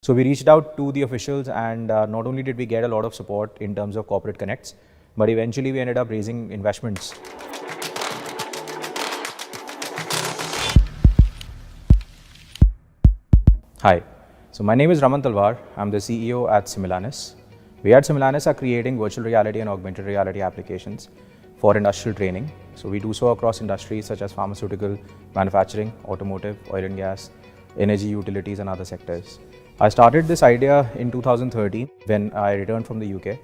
So we reached out to the officials, and not only did we get a lot of support in terms of corporate connects, but eventually we ended up raising investments. Hi, so my name is Raman Talwar. I'm the CEO at Simulanis. We at Simulanis are creating virtual reality and augmented reality applications for industrial training. So we do so across industries such as pharmaceutical, manufacturing, automotive, oil and gas, energy, utilities and other sectors. I started this idea in 2013 when I returned from the UK.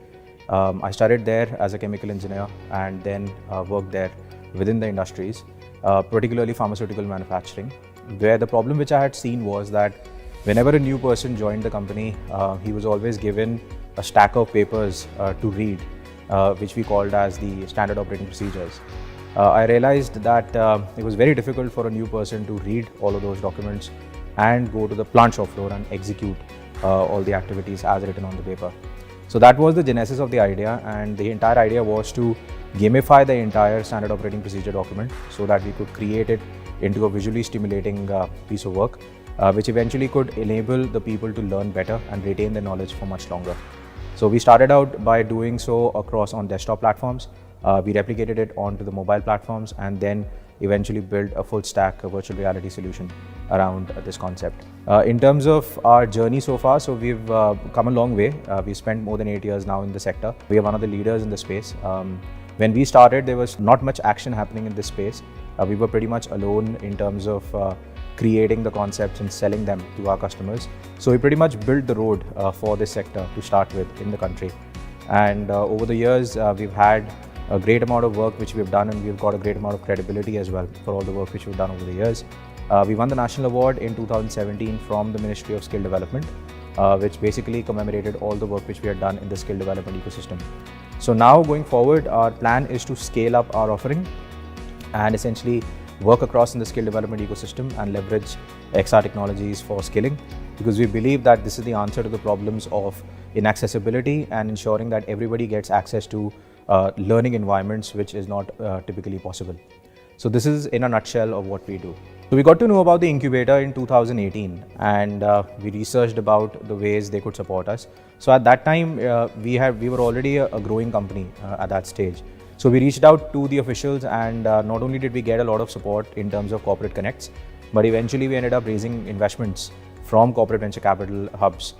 I studied there as a chemical engineer and then worked there within the industries, particularly pharmaceutical manufacturing, where the problem which I had seen was that whenever a new person joined the company, he was always given a stack of papers to read, which we called as the standard operating procedures. I realized that it was very difficult for a new person to read all of those documents and go to the plant shop floor and execute all the activities as written on the paper. So that was the genesis of the idea, and the entire idea was to gamify the entire standard operating procedure document so that we could create it into a visually stimulating piece of work, which eventually could enable the people to learn better and retain their knowledge for much longer. So we started out by doing so across on desktop platforms. We replicated it onto the mobile platforms and then eventually built a full stack virtual reality solution around this concept. In terms of our journey so far, so we've come a long way. We've spent more than 8 years now in the sector. We are one of the leaders in the space. When we started, there was not much action happening in this space. We were pretty much alone in terms of creating the concepts and selling them to our customers. So we pretty much built the road for this sector to start with in the country. And over the years, we've had a great amount of work which we've done, and we've got a great amount of credibility as well for all the work which we've done over the years. We won the National Award in 2017 from the Ministry of Skill Development, which basically commemorated all the work which we had done in the skill development ecosystem. So now going forward, our plan is to scale up our offering and essentially work across in the skill development ecosystem and leverage XR technologies for skilling, because we believe that this is the answer to the problems of inaccessibility and ensuring that everybody gets access to learning environments, which is not typically possible. So this is in a nutshell of what we do. So we got to know about the incubator in 2018, and we researched about the ways they could support us. So at that time, we were already a growing company at that stage. So we reached out to the officials, and not only did we get a lot of support in terms of corporate connects, but eventually we ended up raising investments from corporate venture capital hubs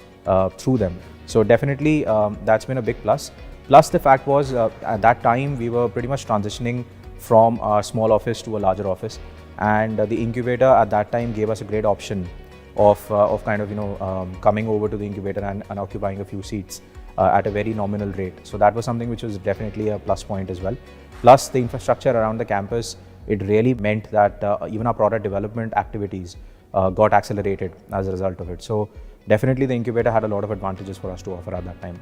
through them. So definitely that's been a big plus. Plus the fact was at that time we were pretty much transitioning from a small office to a larger office, and the incubator at that time gave us a great option of kind of coming over to the incubator and occupying a few seats at a very nominal rate. So that was something which was definitely a plus point as well. Plus the infrastructure around the campus, it really meant that even our product development activities got accelerated as a result of it. So definitely the incubator had a lot of advantages for us to offer at that time.